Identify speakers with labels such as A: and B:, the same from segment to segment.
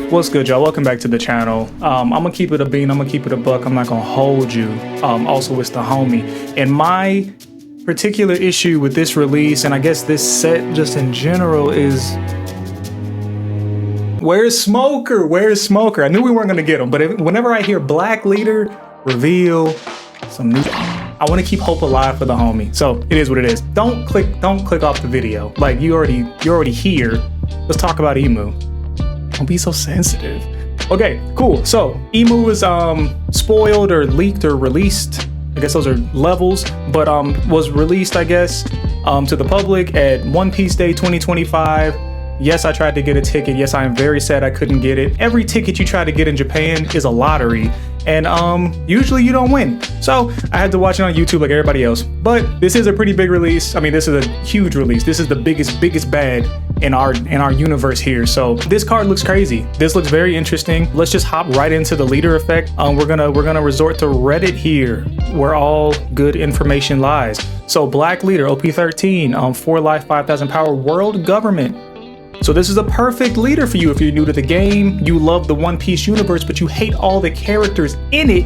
A: What's good, y'all? Welcome back to the channel. I'm gonna keep it a bean, I'm gonna keep it a buck, I'm not gonna hold you. Also, it's the homie. And my particular issue with this release, and I guess this set just in general, is where's Smoker? Where's Smoker? I knew we weren't gonna get him, but whenever I hear Black Leader reveal some new, I want to keep hope alive for the homie. So it is what it is. Don't click off the video. Like you're already here. Let's talk about IMU. Don't be so sensitive. Okay, cool. So IMU is spoiled or leaked or released. I guess those are levels, but was released, I guess, to the public at One Piece Day 2025. Yes, I tried to get a ticket. Yes, I am very sad I couldn't get it. Every ticket you try to get in Japan is a lottery, and usually you don't win. So I had to watch it on YouTube like everybody else. But this is a pretty big release. I mean, this is a huge release. This is the biggest bad in our universe here. So this card looks crazy. This looks very interesting. Let's just hop right into the leader effect. We're gonna resort to Reddit here, where all good information lies. So Black Leader, OP-13, 4 life, 5,000 power, world government. So this is a perfect leader for you if you're new to the game, you love the One Piece universe, but you hate all the characters in it.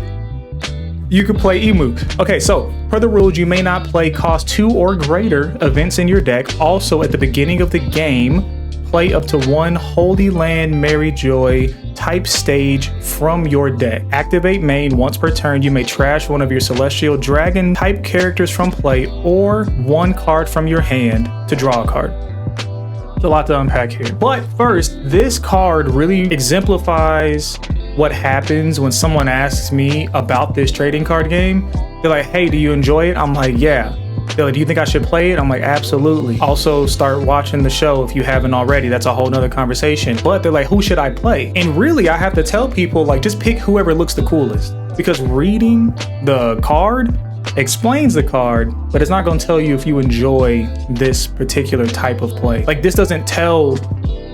A: You could play IMU. Okay, so per the rules, you may not play cost 2 or greater events in your deck. Also, at the beginning of the game, play up to 1 Holy Land Mary Joy type stage from your deck. Activate main once per turn. You may trash one of your Celestial Dragon type characters from play or 1 card from your hand to draw a card. A lot to unpack here. But first, this card really exemplifies what happens when someone asks me about this trading card game. They're like, hey, do you enjoy it? I'm like, yeah. They're like, do you think I should play it? I'm like, absolutely. Also, start watching the show if you haven't already. That's a whole nother conversation. But they're like, who should I play? And really, I have to tell people, like, just pick whoever looks the coolest. Because reading the card explains the card, but it's not going to tell you if you enjoy this particular type of play. Like, this doesn't tell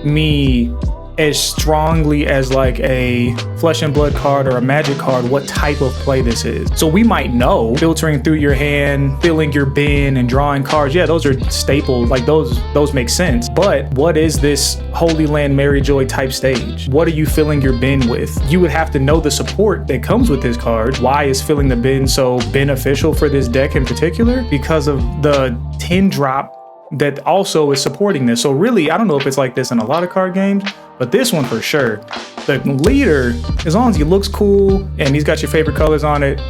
A: me as strongly as like a Flesh and Blood card or a Magic card what type of play this is. So we might know filtering through your hand, filling your bin, and drawing cards. Yeah, those are staples. Like those make sense. But what is this Holy Land Mary Joy type stage? What are you filling your bin with? You would have to know the support that comes with this card. Why is filling the bin so beneficial for this deck in particular? Because of the 10 drop that also is supporting this. So really, I don't know if it's like this in a lot of card games, but this one for sure. The leader, as long as he looks cool and he's got your favorite colors on it,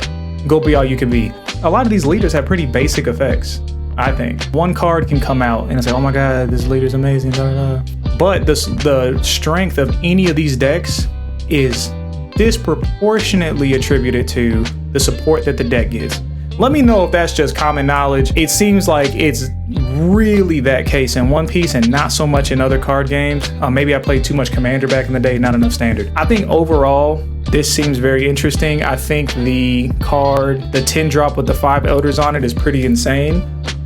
A: go be all you can be. A lot of these leaders have pretty basic effects, I think. 1 card can come out and it's like, oh my god, this leader's amazing, blah, blah. But the strength of any of these decks is disproportionately attributed to the support that the deck gives. Let me know if that's just common knowledge. It seems like it's really that case in One Piece and not so much in other card games. Maybe I played too much Commander back in the day, not enough Standard. I think overall, this seems very interesting. I think the card, the 10 drop with the 5 elders on it, is pretty insane.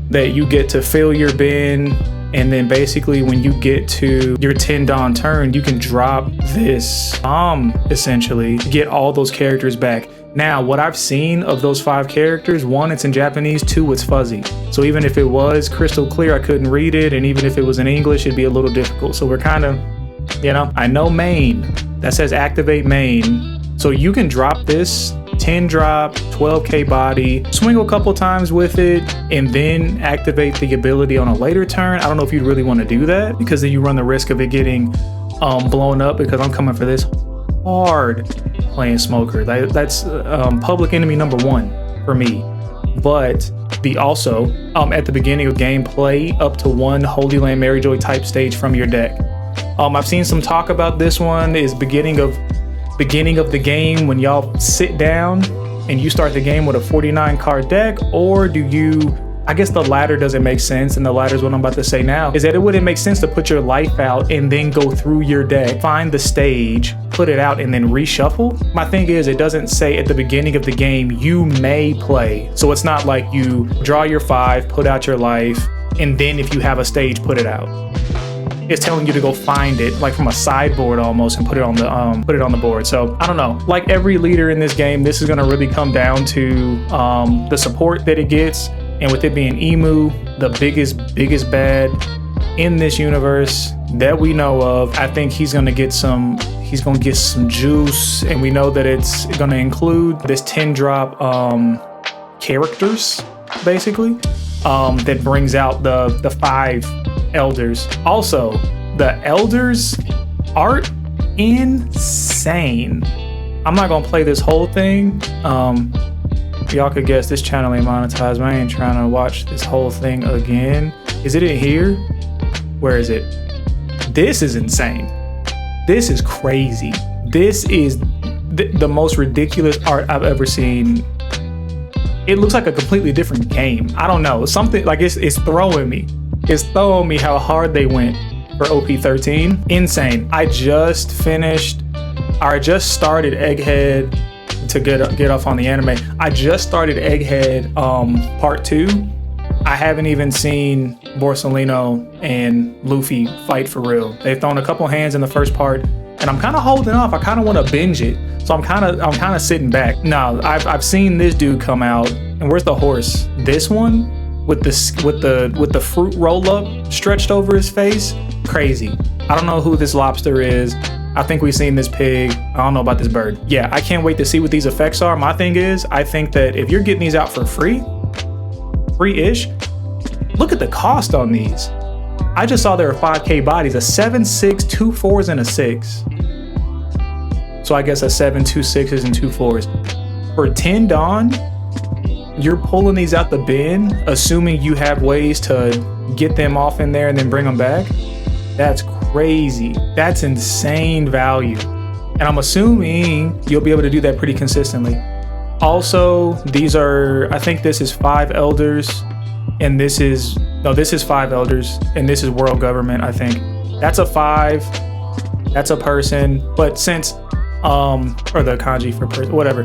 A: That you get to fill your bin, and then basically when you get to your 10 dawn turn, you can drop this bomb, essentially, get all those characters back. Now, what I've seen of those 5 characters, 1, it's in Japanese, 2, it's fuzzy. So even if it was crystal clear, I couldn't read it. And even if it was in English, it'd be a little difficult. So we're kind of, you know, I know main, that says activate main. So you can drop this 10 drop, 12k body, swing a couple times with it, and then activate the ability on a later turn. I don't know if you'd really want to do that, because then you run the risk of it getting blown up, because I'm coming for this hard playing Smoker. That's public enemy number 1 for me. But the also at the beginning of gameplay, up to 1 Holy Land Mary Joy type stage from your deck. I've seen some talk about this one is beginning of the game when y'all sit down and you start the game with a 49 card deck, or do you, I guess the latter doesn't make sense, and the latter is what I'm about to say now, is that it wouldn't make sense to put your life out and then go through your deck, find the stage, put it out, and then reshuffle. My thing is, it doesn't say at the beginning of the game, you may play. So it's not like you draw your 5, put out your life, and then if you have a stage, put it out. It's telling you to go find it, like from a sideboard almost, and put it on the board. So I don't know. Like every leader in this game, this is gonna really come down to the support that it gets. And with it being IMU, the biggest bad in this universe, that we know of. I think he's gonna get some juice, and we know that it's gonna include this 10 drop characters, basically, that brings out the 5 elders. Also, the elders art insane. I'm not gonna play this whole thing. Y'all could guess this channel ain't monetized, but I ain't trying to watch this whole thing again. Is it in here? Where is it? This is insane. This is crazy. This is the most ridiculous art I've ever seen. It looks like a completely different game. I don't know. Something like it's throwing me. It's throwing me how hard they went for OP-13. Insane. I just started Egghead to get off on the anime. I just started Egghead part 2. I haven't even seen Borsalino and Luffy fight for real. They've thrown a couple hands in the first part, and I'm kind of holding off. I kind of want to binge it, so I'm kind of sitting back. No, I've seen this dude come out, and where's the horse? This one with the fruit roll up stretched over his face. Crazy. I don't know who this lobster is. I think we've seen this pig. I don't know about this bird. Yeah, I can't wait to see what these effects are. My thing is, I think that if you're getting these out for free-ish, look at the cost on these. I just saw there are 5K bodies, a 7, 6, 2 4s, and a 6. So I guess a 7, 2 6s, and 2 4s. For 10 Dawn, you're pulling these out the bin, assuming you have ways to get them off in there and then bring them back. That's crazy. That's insane value. And I'm assuming you'll be able to do that pretty consistently. Also, these are, I think this is 5 elders, and this is 5 elders, and this is world government, I think. That's a 5, that's a person, but since, or the kanji for person, whatever.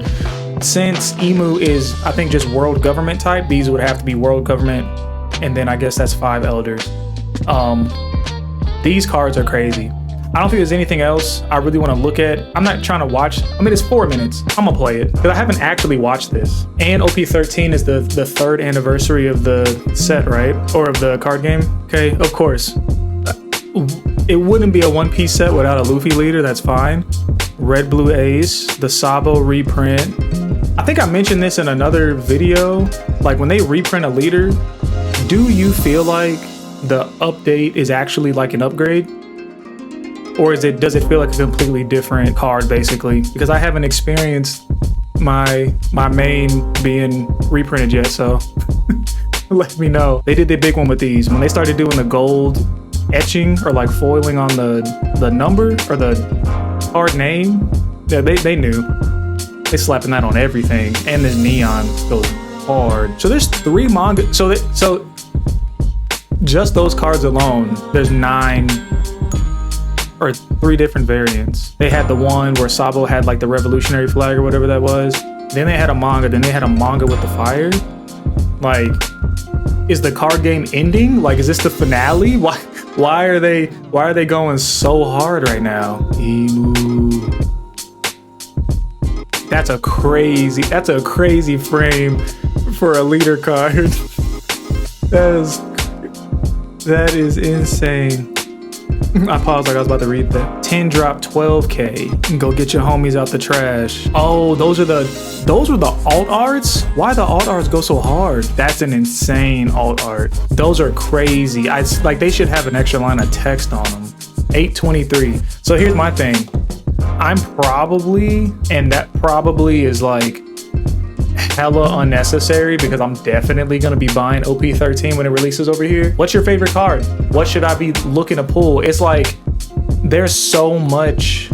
A: Since IMU is, I think, just world government type, these would have to be world government, and then I guess that's 5 elders. These cards are crazy. I don't think there's anything else I really want to look at. I'm not trying to watch. I mean, it's 4 minutes. I'm gonna play it, because I haven't actually watched this. And OP-13 is the 3rd anniversary of the set, right? Or of the card game. Okay, of course. It wouldn't be a One Piece set without a Luffy leader, that's fine. Red Blue Ace, the Sabo reprint. I think I mentioned this in another video. Like, when they reprint a leader, do you feel like the update is actually like an upgrade? Or does it feel like a completely different card, basically? Because I haven't experienced my main being reprinted yet, so let me know. They did the big one with these. When they started doing the gold etching or like foiling on the number or the card name, yeah, they knew. They slapping that on everything, and this neon goes hard. So there's 3 manga. So just those cards alone, there's 9 or 3 different variants. They had the one where Sabo had like the revolutionary flag or whatever that was. Then they had a manga. Then they had a manga with the fire. Like, is the card game ending? Like, is this the finale? Why are they going so hard right now? IMU. That's a crazy frame for a leader card. That is insane. I paused like I was about to read that. 10 drop 12K. Go get your homies out the trash. Oh, those were the alt arts? Why the alt arts go so hard? That's an insane alt art. Those are crazy. Like, they should have an extra line of text on them. 823. So here's my thing. I'm probably, and that probably is like hella unnecessary, because I'm definitely gonna be buying OP-13 when it releases over here. What's your favorite card? What should I be looking to pull? It's like, there's so much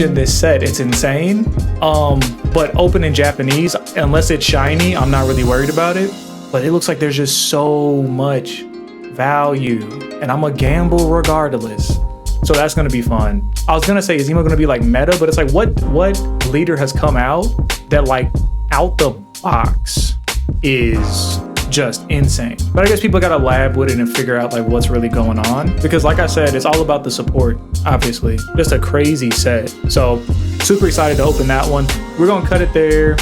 A: in this set, it's insane. But open in Japanese, unless it's shiny, I'm not really worried about it. But it looks like there's just so much value, and I'm a gamble regardless. So that's gonna be fun. I was gonna say, is Emo gonna be like meta? But it's like, what leader has come out that like out the box is just insane? But I guess people gotta lab with it and figure out like what's really going on, because like I said, it's all about the support, obviously. Just a crazy set. So super excited to open that one. We're gonna cut it there.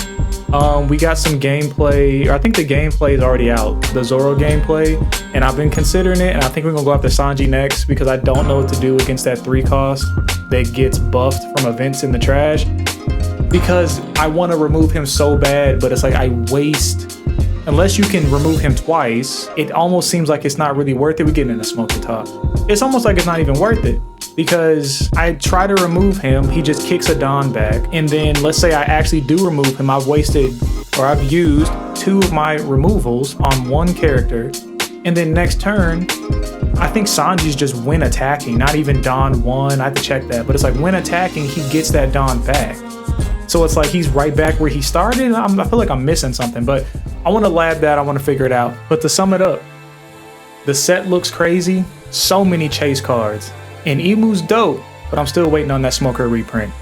A: We got some gameplay, or I think the gameplay is already out, the Zoro gameplay, and I've been considering it, and I think we're gonna go after Sanji next because I don't know what to do against that 3 cost that gets buffed from events in the trash, because I want to remove him so bad, but it's like I waste, unless you can remove him twice, it almost seems like it's not really worth it. We're getting in a smoky top. It's almost like it's not even worth it, because I try to remove him, he just kicks a Don back, and then let's say I actually do remove him, I've wasted, or I've used 2 of my removals on 1 character, and then next turn, I think Sanji's just when attacking, not even Don 1, I have to check that, but it's like when attacking, he gets that Don back. So it's like he's right back where he started. I feel like I'm missing something, but I want to lab that, I want to figure it out. But to sum it up, the set looks crazy, so many chase cards, and Imu's dope, but I'm still waiting on that Smoker reprint.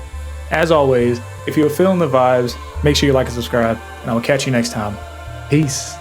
A: As always, if you're feeling the vibes, make sure you like and subscribe, and I will catch you next time. Peace.